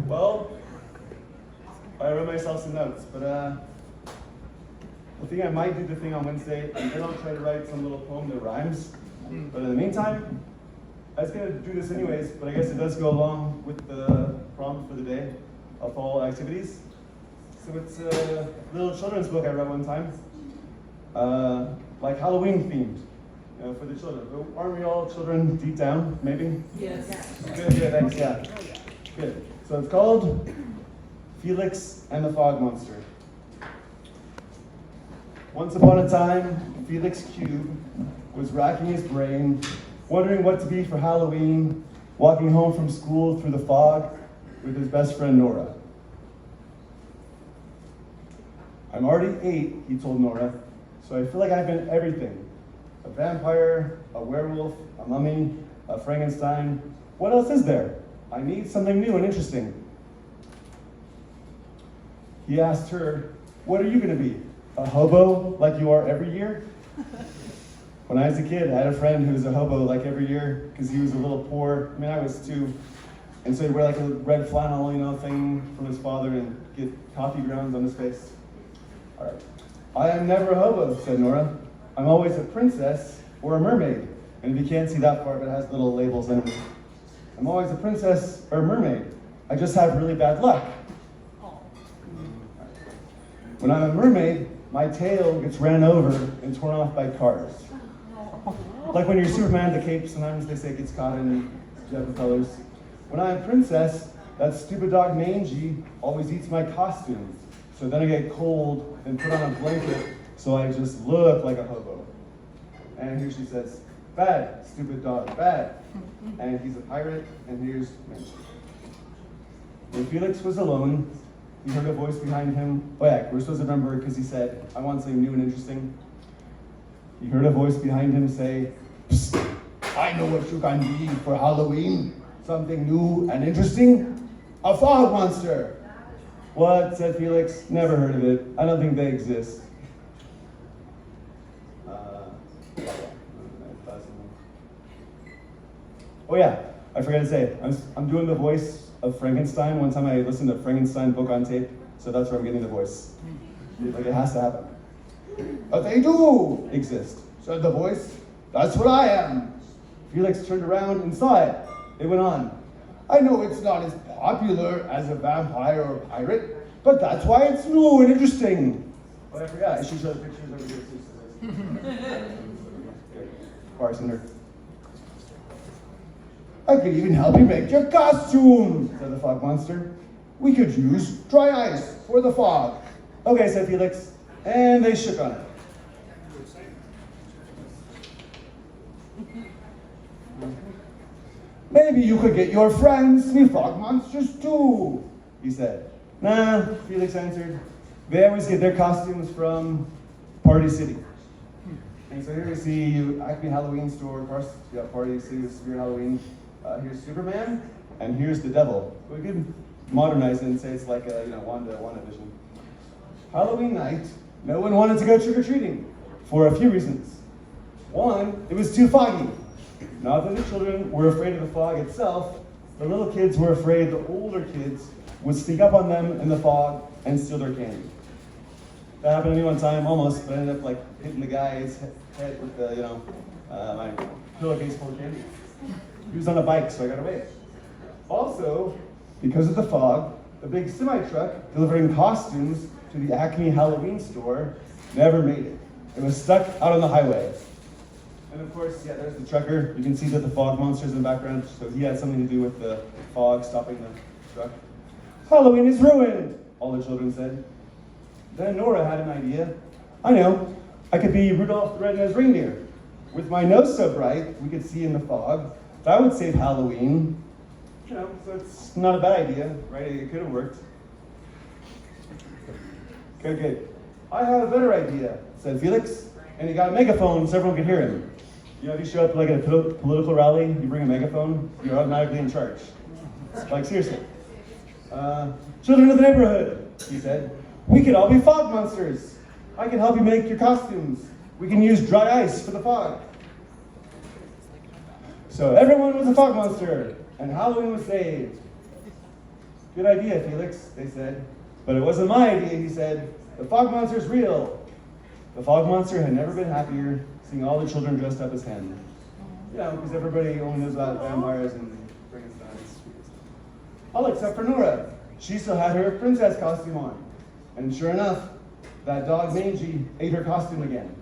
Well, I wrote myself some notes, but I think I might do the thing on Wednesday, and then I'll try to write some little poem that rhymes. But in the meantime, I was going to do this anyways, but I guess it does go along with the prompt for the day of fall activities. So it's a little children's book I read one time, like Halloween themed, for the children. But aren't we all children deep down, maybe? Yes. Good, thanks, yeah. Good. So it's called Felix and the Fog Monster. Once upon a time, Felix Cube was racking his brain, wondering what to be for Halloween, walking home from school through the fog with his best friend Nora. I'm already 8, he told Nora, so I feel like I've been everything. A vampire, a werewolf, a mummy, a Frankenstein. What else is there? I need something new and interesting. He asked her, what are you going to be? A hobo like you are every year? When I was a kid, I had a friend who was a hobo like every year because he was a little poor. I mean, I was too. And so he'd wear like a red flannel, thing from his father and get coffee grounds on his face. All right. I am never a hobo, said Nora. I'm always a princess or a mermaid. And if you can't see that part, it has little labels in it. I'm always a princess or a mermaid. I just have really bad luck. When I'm a mermaid, my tail gets ran over and torn off by cars. Like when you're Superman, the cape, sometimes they say it gets caught in different colors. When I'm a princess, that stupid dog Mangy always eats my costumes. So then I get cold and put on a blanket so I just look like a hobo. And here she says, bad, stupid dog, bad. And he's a pirate, and here's Mangy. When Felix was alone, he heard a voice behind him. Oh yeah, we're supposed to remember because he said, I want something new and interesting. He heard a voice behind him say, psst, I know what you can be for Halloween. Something new and interesting. A fog monster. What? Said Felix. Never heard of it. I don't think they exist. Oh yeah, I forgot to say, I'm doing the voice of Frankenstein. One time I listened to Frankenstein book on tape, so that's where I'm getting the voice. Like it has to happen. But they do exist, said the voice. That's what I am. Felix turned around and saw it. It went on. I know it's not as popular as a vampire or a pirate, but that's why it's new and interesting. Oh, I forgot. I should show the pictures over here too. Bartender. I could even help you make your costume, said the fog monster. We could use dry ice for the fog. Okay, said Felix, and they shook on it. Maybe you could get your friends to be fog monsters too, he said. Nah, Felix answered. They always get their costumes from Party City. And so here we see Acme Halloween store, Party City, Spirit Halloween. Here's Superman, and here's the devil. We could modernize it and say it's like a Wanda vision. Halloween night, no one wanted to go trick-or-treating for a few reasons. One, it was too foggy. Not that the children were afraid of the fog itself, the little kids were afraid the older kids would sneak up on them in the fog and steal their candy. That happened to me one time, almost, but I ended up hitting the guy's head with the, my pillowcase full of candy. He was on a bike, so I got away. Also, because of the fog, the big semi-truck delivering costumes to the Acme Halloween store never made it. It was stuck out on the highway. And of course, yeah, there's the trucker. You can see that the fog monster's in the background, so he had something to do with the fog stopping the truck. Halloween is ruined, all the children said. Then Nora had an idea. I know, I could be Rudolph the Red-Nosed Reindeer. With my nose so bright, we could see in the fog. That would save Halloween. So it's not a bad idea, right? It could have worked. Okay. I have a better idea, said Felix, and he got a megaphone so everyone could hear him. If you show up at a political rally, you bring a megaphone, you're automatically in charge. Seriously. Children of the neighborhood, he said, we could all be fog monsters. I can help you make your costumes. We can use dry ice for the fog. So everyone was a fog monster, and Halloween was saved. Good idea, Felix, they said. But it wasn't my idea, he said. The fog monster's real. The fog monster had never been happier, seeing all the children dressed up as him. You know, because everybody only knows about vampires and Frankensteins. All except for Nora. She still had her princess costume on. And sure enough, that dog Mangy ate her costume again.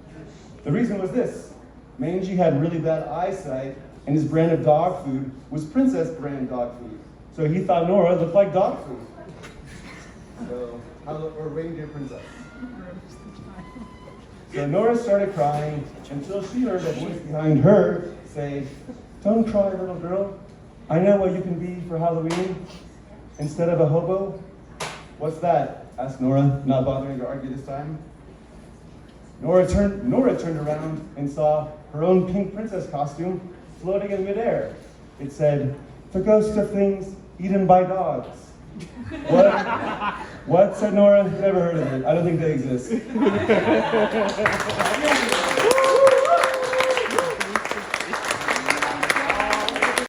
The reason was this. Mangy had really bad eyesight, and his brand of dog food was princess brand dog food. So he thought Nora looked like dog food. So, or reindeer princess. So Nora started crying until she heard a voice behind her say, "Don't cry, little girl. I know what you can be for Halloween. Instead of a hobo." "What's that?" asked Nora, not bothering to argue this time. Nora turned around and saw her own pink princess costume floating in midair. It said, "The ghost of things eaten by dogs." "What?" "What?" said Nora. "Never heard of it. I don't think they exist."